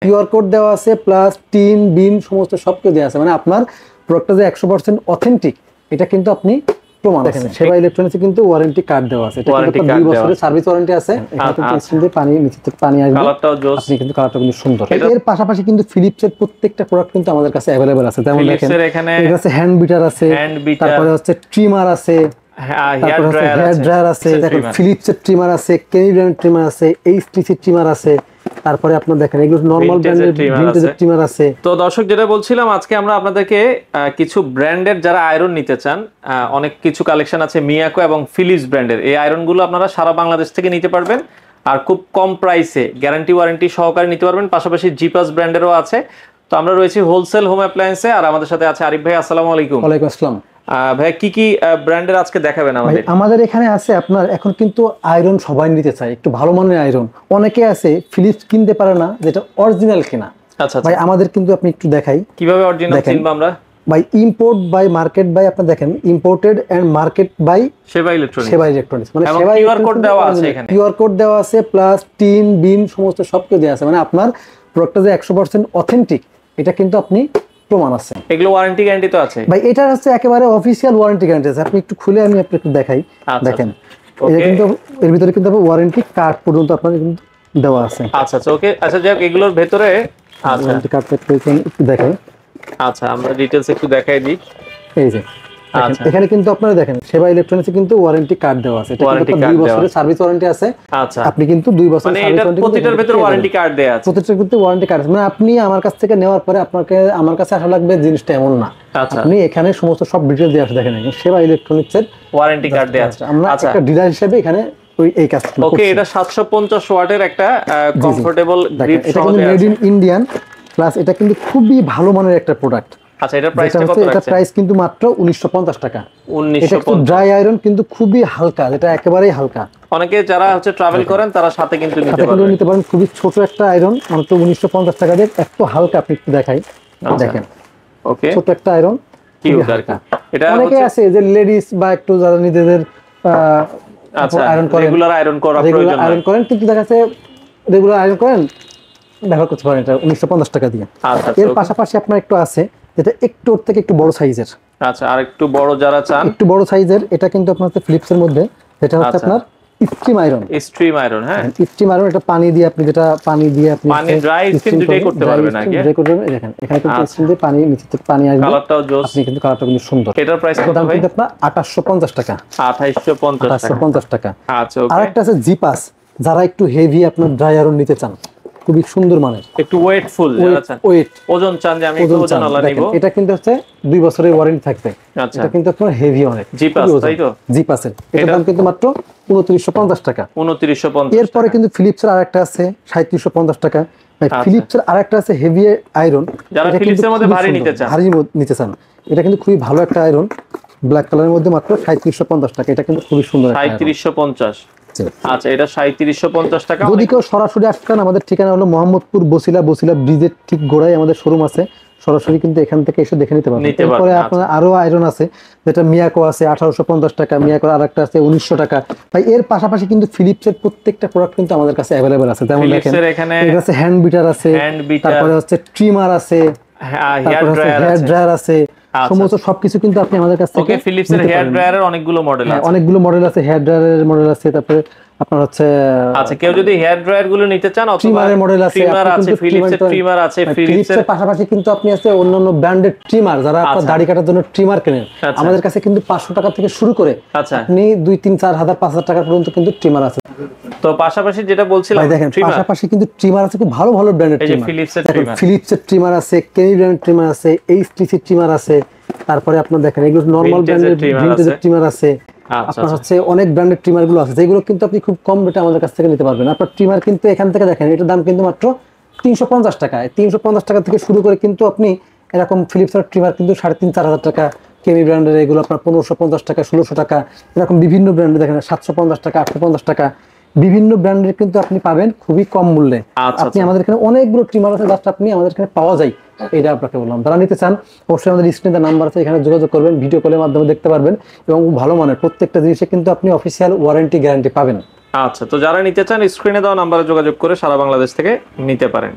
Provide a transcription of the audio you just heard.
QR code দেওয়া আছে plus tin বিন সমস্ত সবকিছু দেওয়া আছে, মানে আপনার প্রোডাক্টটা যে 100% অথেন্টিক এটা কিন্তু আপনি প্রমাণ আছে। সেবা ইলেকট্রনিক্সে কিন্তু ওয়ারেন্টি কার্ড দেওয়া আছে, এটা কিন্তু 2 বছরের সার্ভিস ওয়ারেন্টি আছে। এখানে কিন্তু স্ক্রিনে পানি নিচে থেকে পানি আসবে, কালারটাও জোস, আপনি কিন্তু কালারটা কিন্তু সুন্দর। এর পাশাপাশি কিন্তু ফিলিপসের প্রত্যেকটা প্রোডাক্ট কিন্তু আমাদের কাছে अवेलेबल আছে। যেমন দেখেন এর কাছে হ্যান্ড বিটার আছে, তারপরে হচ্ছে ট্রিমার আছে, হেয়ার ড্রায়ার আছে, দেখেন ফিলিপসের ট্রিমার আছে, কেনি ব্র্যান্ডের ট্রিমার আছে, এইচটিসি ট্রিমার আছে, তারপরে আপনারা দেখেন এগুলো নরমাল ব্র্যান্ডের ভিনটেজের ট্রিমার আছে। তো দর্শক যেটা বলছিলাম, আজকে আমরা আপনাদেরকে কিছু ব্র্যান্ডের যারা আয়রন নিতে চান, অনেক কিছু কালেকশন আছে মিয়াকো এবং ফিলিপস ব্র্যান্ডের। এই আয়রন গুলো আপনারা সারা বাংলাদেশ থেকে নিতে পারবেন আর খুব কম প্রাইসে গ্যারান্টি ওয়ারেন্টি সহকারে নিতে পারবেন। পাশাপাশি জিপাস ব্র্যান্ডেরও আছে। তো আমরা রয়েছি হোলসেল হোম অ্যাপ্লায়েন্সে, আর আমাদের সাথে আছে আরিফ ভাই। আসসালামু আলাইকুম। ওয়ালাইকুম আসসালাম ভাই, কি কি ব্র্যান্ডের আজকে দেখাবেন আমাদের? আমাদের এখানে আছে আপনার, এখন কিন্তু আয়রন সবাই নিতে চায়, একটু ভালো মানের আয়রন। অনেকে আছে ফিলিপস কিনতে পারে না, যেটা অরিজিনাল কিনা। আচ্ছা ভাই আমাদের কিন্তু আপনি একটু দেখাই কিভাবে অরিজিনাল চিনব আমরা। By import by market by, আপনি দেখেন imported and market by Seba electronics. Seba electronics মানে সেবা কিউআর কোড দেওয়া আছে, এখানে কিউআর কোড দেওয়া আছে প্লাস টিন বিন সমস্ত সবকিছু দেওয়া আছে, মানে আপনার প্রোডাক্টটা যে 100% অথেন্টিক এটা কিন্তু আপনি প্রমাণ আছে। এগুলো ওয়ারেন্টি গ্যারান্টি তো আছে ভাই, এটা হচ্ছে একেবারে অফিশিয়াল ওয়ারেন্টি গ্যারান্টি আছে। আপনি একটু খুলে আমি আপনাকে দেখাই। দেখেন এটা কিন্তু এর ভিতরে কিন্তু ওয়ারেন্টি কার্ড পর্যন্ত আপনাদের কিন্তু দেওয়া আছে। আচ্ছা আচ্ছা ওকে। আচ্ছা যাক, এগুলোর ভিতরে ওয়ারেন্টি কার্ড একটু দেখাই। আচ্ছা আমরা ডিটেইলস একটু দেখাই দিই। এই যে এখানে কিন্তু আপনারা দেখেন সেবা ইলেকট্রনিক্সে কিন্তু ওয়ারেন্টি কার্ড দেওয়া আছে, এটা কিন্তু 2 বছরের সার্ভিস ওয়ারেন্টি আছে। আচ্ছা, আপনি কিন্তু 2 বছরের সার্ভিস ওয়ারেন্টি, প্রতিটার ভিতরে ওয়ারেন্টি কার্ড দেয়া আছে, প্রতিটার ভিতরে ওয়ারেন্টি কার্ড আছে। মানে আপনি আমার কাছ থেকে নেওয়ার পরে আপনাকে আমার কাছে আসা লাগবে জিনিসটা এমন না। আপনি এখানে সমস্ত সব ডিটেইলস দেয়া আছে। দেখেন সেবা ইলেকট্রনিক্সের ওয়ারেন্টি কার্ড দেয়া আছে। আমরা একটা ডিলার হিসেবে এখানে এই কাজ করছি। ওকে, এটা 750 ওয়াটের একটা কমফোর্টেবল গ্রিপ সহ এটা কিন্তু মেড ইন ইন্ডিয়ান প্লাস এটা কিন্তু খুবই ভালো মানের একটা প্রোডাক্ট। আচ্ছা, এটার প্রাইসটা কত রাখছেন? এটা প্রাইস কিন্তু মাত্র 1950 টাকা। 1950। ড্রাই আয়রন কিন্তু খুবই হালকা, এটা একেবারেই হালকা। অনেকে যারা হচ্ছে ট্রাভেল করেন তারা সাথে কিন্তু নিতে পারেন। খুবই ছোট একটা আয়রন, মাত্র 1950 টাকা দিয়ে, একটু হালকা। আপনি একটু দেখাই, দেখেন ওকে, ছোট একটা আয়রন, কিউট হালকা। এটা অনেকে আছে যে লেডিস বা একটু যারা নিজেদের আচ্ছা রেগুলার আয়রন করা প্রয়োজন, আয়রন করেন, কিন্তু দেখা যাচ্ছে রেগুলার আয়রন করেন ব্যবহার করতে পারেন এটা 1950 টাকা দিয়ে। এর পাশাপাশি আপনার একটু আছে যেটা একটু ওর থেকে একটু বড় সাইজের। আচ্ছা, আর একটু বড় যারা চান, একটু বড় সাইজের, এটা কিন্তু আপনার ফিলিপস এর মধ্যে, যেটা হচ্ছে আপনার স্ট্রিম আয়রন। স্ট্রিম আয়রন, হ্যাঁ স্ট্রিম আয়রন। এটা পানি দিয়ে আপনি পানি ড্রাই স্কিন দুটেই করতে পারবেন নাকি? ড্রাই করবেন। দেখেন এখানে কিন্তু স্কিন দিয়ে পানি নিচে থেকে পানি আসবে, কালারটাও জোস, আপনি কিন্তু কালারটা কিন্তু সুন্দর। এটার প্রাইস কত ভাই? কিন্তু আপনার 2850 টাকা। 2850 টাকা। আচ্ছা ওকে। আরেকটা আছে জিপাস, যারা একটু হেভি আপনার ড্রাই আয়রন নিতে চান, খুবই সুন্দর মানের, একটু ওয়েটফুল যারা চান, ওজন চান যে আমি একটু ওজন আলা নিব, এটা কিন্তু হচ্ছে 2 বছরের ওয়ারেন্টি থাকবে। আচ্ছা, এটা কিন্তু আপনার হেভি অনেক। জিপাস, তাই তো? জিপাসের এটার দাম কিন্তু মাত্র 2950 টাকা। 2950। এরপরে কিন্তু ফিলিপসের আরেকটা আছে 3750 টাকা। ফিলিপসের আরেকটা আছে হেভি আয়রন, যারা ফিলিপসের মধ্যে ভারী নিতে চান, এটা কিন্তু খুবই ভালো একটা আয়রন, ব্ল্যাক কালারের মধ্যে মাত্র 3750 টাকা। এটা কিন্তু খুবই সুন্দর। 3750। আচ্ছা, এটা 3750 টাকা। যদি কেউ সরাসরি আসতেন, আমাদের ঠিকানা হলো মোহাম্মদপুর বসিলা ব্রিজের ঠিক গোড়ায় আমাদের শোরুম আছে। সরাসরি কিন্তু এখান থেকে এসে দেখে নিতে পারবেন। এরপরে আপনার আরো আয়রন আছে, যেটা মিয়াকো আছে 1850 টাকা, মিয়াকোর আরেকটা আছে 1900 টাকা। ভাই এর পাশাপাশি কিন্তু ফিলিপসের প্রত্যেকটা প্রোডাক্ট কিন্তু আমাদের কাছে अवेलेबल আছে। যেমন দেখেন এর কাছে হ্যান্ড বিটার আছে, তারপরে হচ্ছে ট্রিমার আছে, হেয়ার ড্রায়ার আছে, সমস্ত সবকিছু কিন্তু আপনি আমাদের কাছ থেকে। ওকে, ফিলিপসের হেয়ার ড্রায়ারের অনেকগুলো মডেল আছে, অনেকগুলো মডেল আছে, হেয়ার ড্রায়ারের মডেল আছে, তারপরে আপনার হচ্ছে আচ্ছা কেউ যদি হেয়ার ড্রায়ার গুলো নিতে চান, অথবা ট্রিমারের মডেল আছে, ফিলিপসের ট্রিমার আছে, ফিলিপসের পাশাপাশি কিন্তু আপনি আছে অন্যান্য ব্র্যান্ডের ট্রিমার, যারা আপনার দাড়ি কাটার জন্য ট্রিমার কেনেন, আমাদের কাছে কিন্তু 500 টাকা থেকে শুরু করে আপনি 2-3-4 5,000 টাকা পর্যন্ত কিন্তু ট্রিমার আছে। তো পাশাপাশি যেটা বলছিলাম, দেখেন পাশাপাশি কিন্তু ট্রিমার আছে খুব ভালো ভালো ব্র্যান্ডের ট্রিমার। ফিলিপসের ট্রিমার আছে, কেনি ব্র্যান্ডের ট্রিমার আছে, এইচটিসি ট্রিমার আছে, তারপরে আপনার দেখেন এগুলো নরমাল ব্র্যান্ডের ভিনটেজের ট্রিমার আছে। আপনার হচ্ছে অনেক ব্র্যান্ডের ট্রিমার গুলো আছে, যেগুলো কিন্তু আপনি খুব কম রেটে আমাদের কাছ থেকে নিতে পারবেন। আপনার ট্রিমার কিন্তু এখান থেকে দেখেন এটার দাম কিন্তু মাত্র 350 টাকা। 350 টাকা থেকে শুরু করে কিন্তু আপনি এরকম ফিলিপসের ট্রিমার কিন্তু 3,500-4,000 টাকা, কেমি ব্র্যান্ডের এগুলো আপনার 1550 টাকা, 1600 টাকা, এরকম বিভিন্ন ব্র্যান্ডের দেখেন 750 টাকা, 850 টাকা, বিভিন্ন ব্র্যান্ডের কিন্তু আপনি পাবেন খুবই কম মূল্যে। আপনি আমাদের এখানে অনেকগুলো ট্রিমার আছে, জাস্ট আপনি আমাদের এখানে পাওয়া যায়, এটা আপনাকে বললাম। যারা নিতে চান অবশ্যই আমাদের স্ক্রিনে নাম্বার আছে, এখানে যোগাযোগ করবেন, ভিডিও কলের মাধ্যমে দেখতে পারবেন, এবং ভালো মানের প্রত্যেকটা জিনিসে কিন্তু আপনি অফিসিয়াল ওয়ারেন্টি গ্যারান্টি পাবেন। আচ্ছা, তো যারা নিতে চান স্ক্রিনে দেওয়া নাম্বারে যোগাযোগ করে সারা বাংলাদেশ থেকে নিতে পারেন।